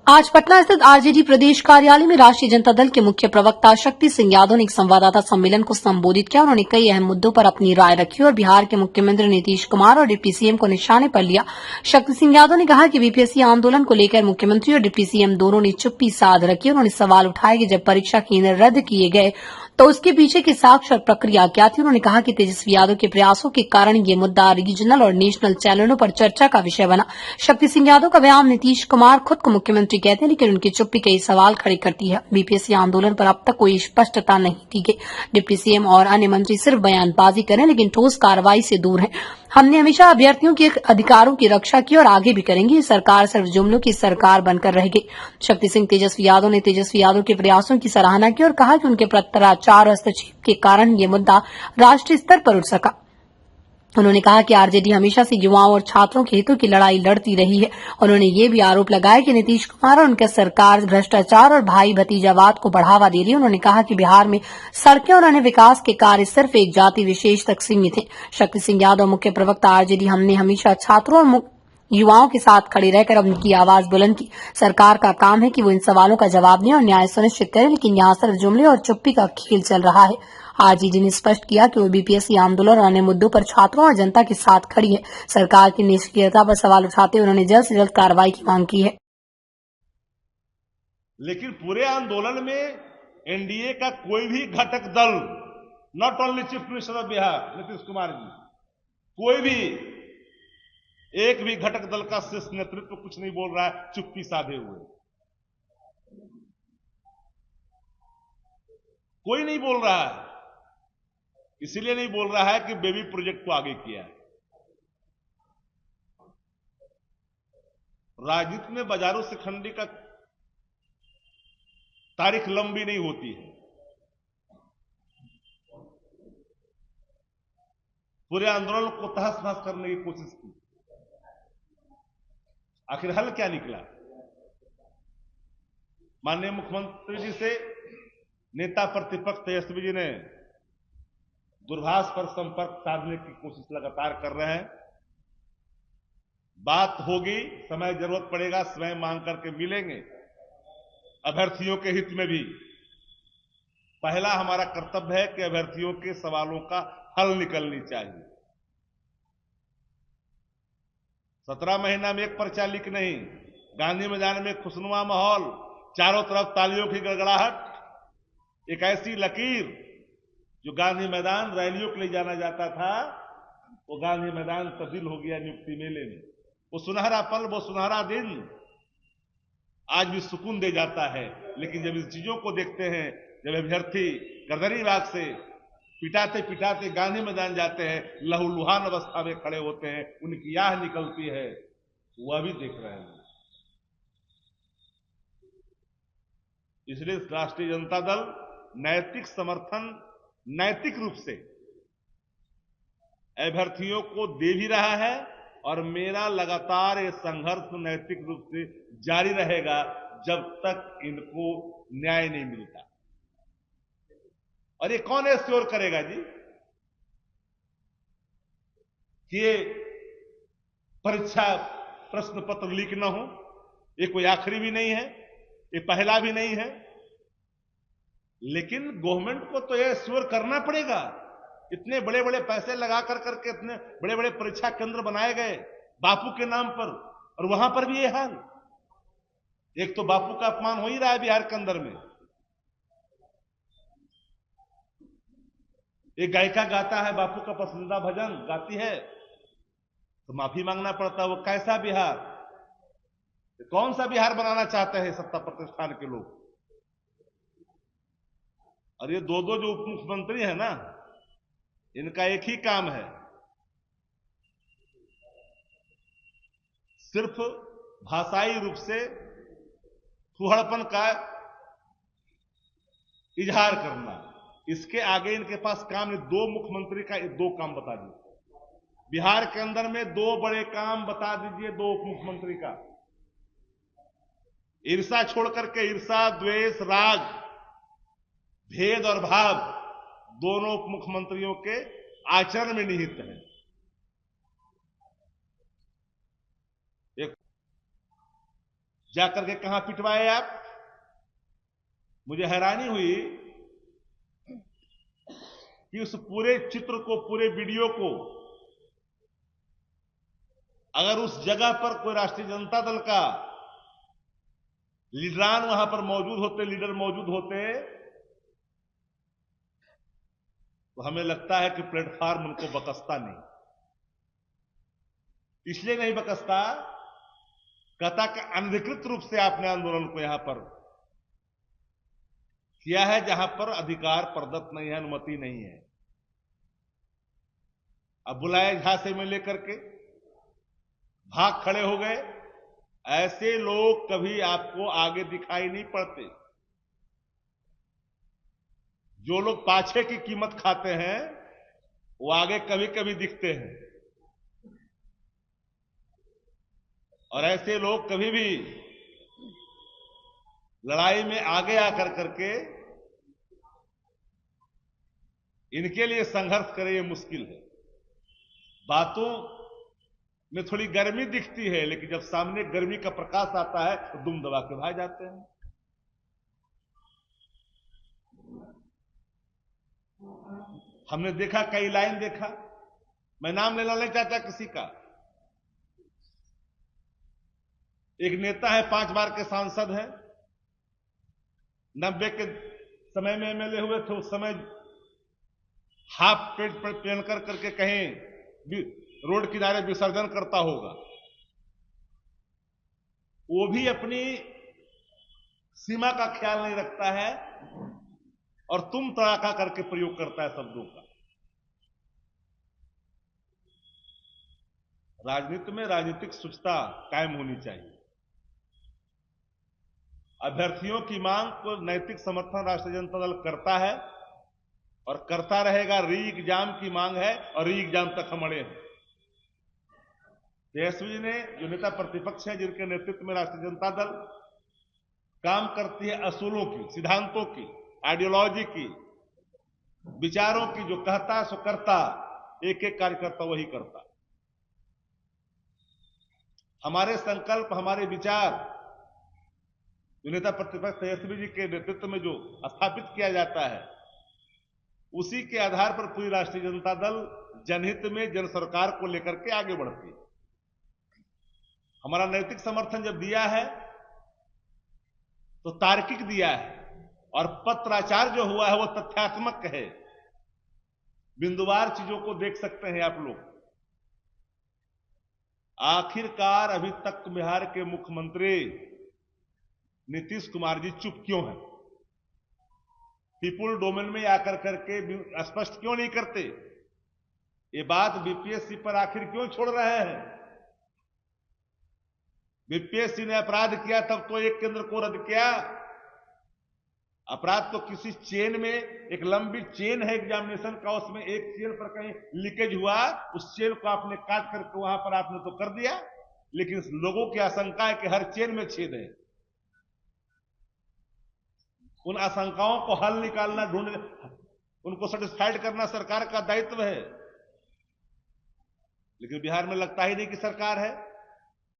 आज पटना स्थित आरजेडी प्रदेश कार्यालय में राष्ट्रीय जनता दल के मुख्य प्रवक्ता शक्ति सिंह यादव ने एक संवाददाता सम्मेलन को संबोधित किया। उन्होंने कई अहम मुद्दों पर अपनी राय रखी और बिहार के मुख्यमंत्री नीतीश कुमार और डिप्टी सीएम को निशाने पर लिया। शक्ति सिंह यादव ने कहा कि बीपीएससी आंदोलन को लेकर मुख्यमंत्री और डिप्टी सीएम दोनों ने चुप्पी साध रखी। उन्होंने सवाल उठाया कि जब परीक्षा केंद्र रद्द किए गए तो उसके पीछे की साक्ष्य और प्रक्रिया क्या थी। उन्होंने कहा कि तेजस्वी यादव के प्रयासों के कारण ये मुद्दा रीजनल और नेशनल चैनलों पर चर्चा का विषय बना। शक्ति सिंह यादव का बयान नीतीश कुमार खुद को मुख्यमंत्री कहते हैं, लेकिन उनकी चुप्पी कई सवाल खड़े करती है। बीपीएससी आंदोलन पर अब तक कोई स्पष्टता नहीं दी गई। डिप्टी सीएम और अन्य मंत्री सिर्फ बयानबाजी करें, लेकिन ठोस कार्रवाई से दूर हैं। हमने हमेशा अभ्यर्थियों के अधिकारों की रक्षा की और आगे भी करेंगे। ये सरकार सिर्फ जुमलों की सरकार बनकर रहेगी। शक्ति सिंह तेजस्वी यादव ने तेजस्वी यादव के प्रयासों की सराहना की और कहा कि उनके पत्राचार और हस्तक्षेप के कारण ये मुद्दा राष्ट्रीय स्तर पर उठ सका। उन्होंने कहा कि आरजेडी हमेशा से युवाओं और छात्रों के हितों की लड़ाई लड़ती रही है। उन्होंने ये भी आरोप लगाया कि नीतीश कुमार और उनकी सरकार भ्रष्टाचार और भाई भतीजावाद को बढ़ावा दे रही है। उन्होंने कहा कि बिहार में सड़कें और अन्य विकास के कार्य सिर्फ एक जाति विशेष तक सीमित हैं। शक्ति सिंह यादव मुख्य प्रवक्ता आरजेडी, हमने हमेशा छात्रों और युवाओं के साथ खड़े रहकर उनकी आवाज बुलंद की। सरकार का काम है कि वो इन सवालों का जवाब दें और न्याय सुनिश्चित करें, लेकिन यहाँ सिर्फ जुमले और चुप्पी का खेल चल रहा है। आरजेडी ने स्पष्ट किया कि वो बीपीएससी आंदोलन और अन्य मुद्दों पर छात्रों और जनता के साथ खड़ी है। सरकार की निष्क्रियता पर सवाल उठाते हुए उन्होंने जल्द से जल्द कार्रवाई की मांग की है। लेकिन पूरे आंदोलन में एनडीए का कोई भी घटक दल, not only chief minister of Bihar Nitish Kumar ji, कोई भी एक भी घटक दल का शीर्ष नेतृत्व कुछ नहीं बोल रहा है, चुप्पी साधे हुए। कोई नहीं बोल रहा है। इसलिए नहीं बोल रहा है कि बेबी प्रोजेक्ट को आगे किया है। राजनीति में बाजारों से खंडी का तारीख लंबी नहीं होती है। पूरे आंदोलन को तहस नहस करने की कोशिश की। आखिर हल क्या निकला? माननीय मुख्यमंत्री जी से नेता प्रतिपक्ष तेजस्वी जी ने दूरभाष पर संपर्क साधने की कोशिश लगातार कर रहे हैं। बात होगी, समय जरूरत पड़ेगा, समय मांग करके मिलेंगे। अभ्यर्थियों के हित में भी पहला हमारा कर्तव्य है कि अभ्यर्थियों के सवालों का हल निकलनी चाहिए। 17 महीना में एक पर्चा लीक नहीं। गांधी मैदान में खुशनुमा माहौल, चारों तरफ तालियों की गड़गड़ाहट, एक ऐसी लकीर जो गांधी मैदान रैलियों के लिए जाना जाता था, वो गांधी मैदान तब्दील हो गया नियुक्ति मेले में। वो सुनहरा पल, वो सुनहरा दिन आज भी सुकून दे जाता है। लेकिन जब इस चीजों को देखते हैं, जब अभ्यर्थी गर्दनी बाग से पिटाते पिटाते गांधी मैदान जाते हैं, लहूलुहान अवस्था में खड़े होते हैं, उनकी आह निकलती है, वह भी देख रहे हैं। इसलिए राष्ट्रीय जनता दल नैतिक समर्थन नैतिक रूप से अभ्यर्थियों को दे भी रहा है और मेरा लगातार ये संघर्ष नैतिक रूप से जारी रहेगा जब तक इनको न्याय नहीं मिलता। और ये कौन एश्योर करेगा जी कि ये परीक्षा प्रश्न पत्र लीक न हो? ये कोई आखिरी भी नहीं है, ये पहला भी नहीं है। लेकिन गवर्नमेंट को तो ये एश्योर करना पड़ेगा। इतने बड़े बड़े पैसे लगा करके इतने बड़े बड़े परीक्षा केंद्र बनाए गए बापू के नाम पर, और वहां पर भी ये हाल। एक तो बापू का अपमान हो ही रहा है बिहार के अंदर में। एक गायिका गाता है, बापू का पसंदीदा भजन गाती है, तो माफी मांगना पड़ता है। वो कैसा बिहार, कौन सा बिहार बनाना चाहते हैं सत्ता प्रतिष्ठान के लोग? और ये दो जो उप मुख्यमंत्री है ना, इनका एक ही काम है, सिर्फ भाषाई रूप से फुहड़पन का इजहार करना। इसके आगे इनके पास काम है। दो मुख्यमंत्री का दो काम बता दीजिए बिहार के अंदर में, दो बड़े काम बता दीजिए दो उप मुख्यमंत्री का। ईर्षा छोड़ करके, ईर्षा, द्वेष, राग, भेद और भाव दोनों उप मुख्यमंत्रियों के आचरण में निहित है। एक जाकर के कहां पिटवाए आप? मुझे हैरानी हुई कि उस पूरे चित्र को, पूरे वीडियो को, अगर उस जगह पर कोई राष्ट्रीय जनता दल का लीडरान वहां पर मौजूद होते, लीडर मौजूद होते, तो हमें लगता है कि प्लेटफॉर्म उनको बकसता नहीं। इसलिए नहीं बकसता, कहता कि अनधिकृत रूप से आपने आंदोलन को यहां पर किया है, जहां पर अधिकार प्रदत्त नहीं है, अनुमति नहीं है। अब बुलाए झांसे में लेकर के भाग खड़े हो गए। ऐसे लोग कभी आपको आगे दिखाई नहीं पड़ते। जो लोग पाछे की कीमत खाते हैं वो आगे कभी कभी दिखते हैं, और ऐसे लोग कभी भी लड़ाई में आगे आकर करके इनके लिए संघर्ष करें, ये मुश्किल है। बातों में थोड़ी गर्मी दिखती है, लेकिन जब सामने गर्मी का प्रकाश आता है तो दुम दबा के भाग जाते हैं। हमने देखा, कई लाइन देखा, मैं नाम लेना नहीं चाहता किसी का। एक नेता है, 5 बार के सांसद हैं, 90 के समय में एमएलए हुए थे। उस समय हाफ पेट पर पहन करके कहीं रोड किनारे विसर्जन करता होगा। वो भी अपनी सीमा का ख्याल नहीं रखता है और तुम तड़ाका करके प्रयोग करता है शब्दों का। राजनीति में राजनीतिक शुचिता कायम होनी चाहिए। अभ्यर्थियों की मांग को नैतिक समर्थन राष्ट्रीय जनता दल करता है और करता रहेगा। री एग्जाम की मांग है और री एग्जाम तक हम अड़े हैं। तेजस्वी जी ने, जो नेता प्रतिपक्ष है, जिनके नेतृत्व में राष्ट्रीय जनता दल काम करती है, असूलों की, सिद्धांतों की, आइडियोलॉजी की, विचारों की, जो कहता सो करता, एक एक कार्यकर्ता वही करता। हमारे संकल्प, हमारे विचार, जो नेता प्रतिपक्ष तेजस्वी जी के नेतृत्व में जो स्थापित किया जाता है, उसी के आधार पर पूरी राष्ट्रीय जनता दल जनहित में, जन सरकार को लेकर के आगे बढ़ती है। हमारा नैतिक समर्थन जब दिया है तो तार्किक दिया है, और पत्राचार जो हुआ है वो तथ्यात्मक है। बिंदुवार चीजों को देख सकते हैं आप लोग। आखिरकार अभी तक बिहार के मुख्यमंत्री नीतीश कुमार जी चुप क्यों हैं? पीपुल डोमेन में आकर करके स्पष्ट क्यों नहीं करते? ये बात बीपीएससी पर आखिर क्यों छोड़ रहे हैं? बीपीएससी ने अपराध किया तब तो एक केंद्र को रद्द किया। अपराध तो किसी चेन में, एक लंबी चेन है एग्जामिनेशन का, उसमें एक चेन पर कहीं लीकेज हुआ, उस चेन को आपने काट करके वहां पर आपने तो कर दिया, लेकिन लोगों की आशंका है कि हर चेन में छेद है। उन आशंकाओं को हल निकालना, उनको सेटिस्फाइड करना सरकार का दायित्व है। लेकिन बिहार में लगता ही नहीं कि सरकार है।